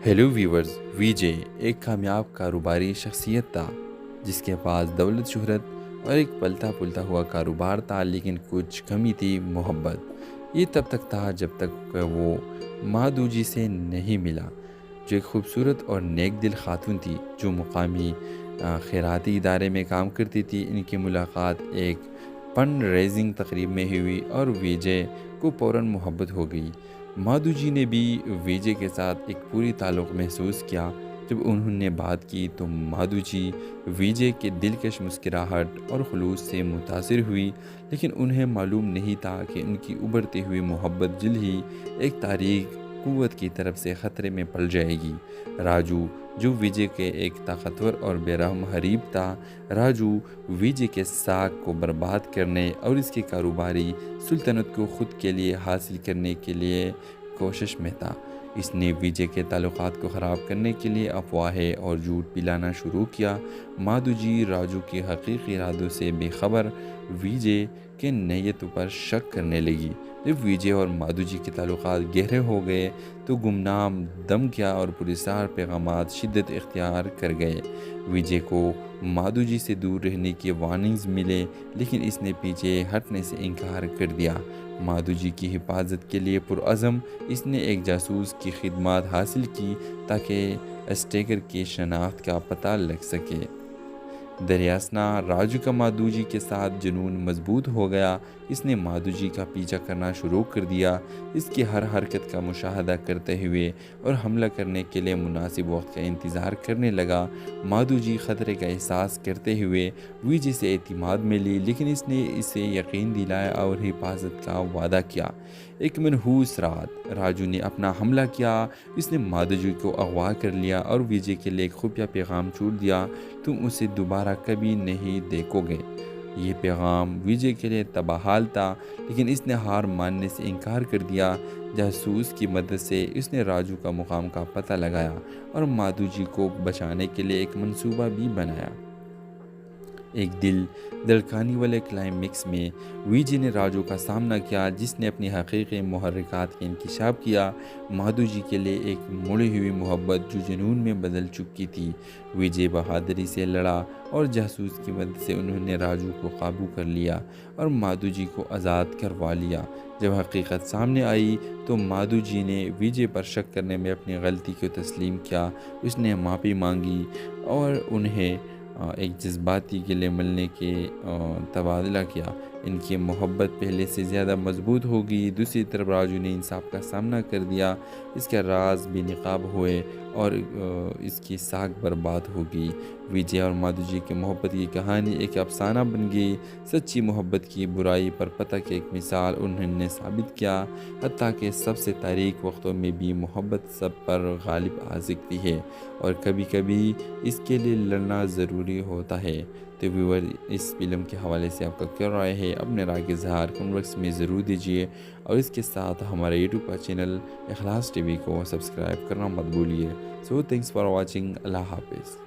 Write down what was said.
Hello viewers, وی جے ایک کامیاب کاروباری شخصیت تھا جس کے پاس دولت، شہرت اور ایک پلتا پلتا ہوا کاروبار تھا، لیکن کچھ کمی تھی: محبت۔ یہ تب تک تھا جب تک وہ مادھو جی سے نہیں ملا، جو ایک خوبصورت اور نیک دل خاتون تھی جو مقامی خیراتی ادارے میں کام کرتی تھی۔ ان کی ملاقات ایک فنڈ ریزنگ تقریب میں ہوئی اور ویجے کو فوراً محبت ہو گئی۔ مادھو جی نے بھی ویجے کے ساتھ ایک پوری تعلق محسوس کیا۔ جب انہوں نے بات کی تو مادھو جی ویجے کے دلکش مسکراہٹ اور خلوص سے متاثر ہوئی، لیکن انہیں معلوم نہیں تھا کہ ان کی ابھرتی ہوئی محبت جلد ہی ایک تاریک قوت کی طرف سے خطرے میں پڑ جائے گی۔ راجو، جو ویجے کے ایک طاقتور اور بے رحم حریف تھا، راجو ویجے کے ساکھ کو برباد کرنے اور اس کی کاروباری سلطنت کو خود کے لیے حاصل کرنے کے لیے کوشش میں تھا۔ اس نے ویجے کے تعلقات کو خراب کرنے کے لیے افواہیں اور جھوٹ پلانا شروع کیا۔ مادھو جی راجو کے حقیقی ارادوں سے بے خبر ویجے کے نیتوں پر شک کرنے لگی۔ جب ویجے اور مادھو جی کے تعلقات گہرے ہو گئے تو گمنام دھمکیاں اور پراسرار پیغامات شدت اختیار کر گئے۔ ویجے کو مادھو جی سے دور رہنے کی وارننگز ملے، لیکن اس نے پیچھے ہٹنے سے انکار کر دیا۔ مادھو جی کی حفاظت کے لیے پرعزم، اس نے ایک جاسوس کی خدمات حاصل کی تاکہ اسٹیگر کی شناخت کا پتہ لگ سکے۔ دریاسنا راجو کا مادھو جی کے ساتھ جنون مضبوط ہو گیا۔ اس نے مادھو جی کا پیچھا کرنا شروع کر دیا، اس کی ہر حرکت کا مشاہدہ کرتے ہوئے اور حملہ کرنے کے لیے مناسب وقت کا انتظار کرنے لگا۔ مادھو جی خطرے کا احساس کرتے ہوئے ویجے سے اعتماد میں لی، لیکن اس نے اسے یقین دلایا اور حفاظت کا وعدہ کیا۔ ایک منحوس رات راجو نے اپنا حملہ کیا۔ اس نے مادھو جی کو اغوا کر لیا اور ویجے کے لیے ایک خفیہ پیغام چھوڑ دیا: تم اسے دوبارہ کبھی نہیں دیکھو گے۔ یہ پیغام ویجے کے لیے تباہال تھا، لیکن اس نے ہار ماننے سے انکار کر دیا۔ جاسوس کی مدد سے اس نے راجو کا مقام کا پتہ لگایا اور مادھو جی کو بچانے کے لیے ایک منصوبہ بھی بنایا۔ ایک دل دھڑکانے والے کلائمیکس میں ویجے نے راجو کا سامنا کیا، جس نے اپنی حقیقی محرکات کا انکشاف کیا: مادھو جی کے لیے ایک مڑی ہوئی محبت جو جنون میں بدل چکی تھی۔ ویجے بہادری سے لڑا اور جاسوس کی مدد سے انہوں نے راجو کو قابو کر لیا اور مادھو جی کو آزاد کروا لیا۔ جب حقیقت سامنے آئی تو مادھو جی نے ویجے پر شک کرنے میں اپنی غلطی کو تسلیم کیا۔ اس نے معافی مانگی اور انہیں ایک جذباتی گلے ملنے کے تبادلہ کیا۔ ان کی محبت پہلے سے زیادہ مضبوط ہوگی۔ دوسری طرف راجو نے انصاف کا سامنا کر دیا، اس کے راز بے نقاب ہوئے اور اس کی ساکھ برباد ہوگی۔ ویجے اور مادھو جی کی محبت کی کہانی ایک افسانہ بن گئی۔ سچی محبت کی برائی پر پتہ کی ایک مثال انہوں نے ثابت کیا، حتیٰ کہ سب سے تاریک وقتوں میں بھی محبت سب پر غالب آ سکتی ہے اور کبھی کبھی اس کے لیے لڑنا ضروری ہوتا ہے۔ تو ویور، اس فلم کے حوالے سے آپ کا کیا رائے ہے؟ اپنے رائے کا اظہار کمنٹ باکس میں ضرور دیجیے اور اس کے ساتھ ہمارے یوٹیوب کا چینل اخلاص ٹی وی کو سبسکرائب کرنا مت بھولیے۔ سو تھینکس فار واچنگ۔ اللہ حافظ۔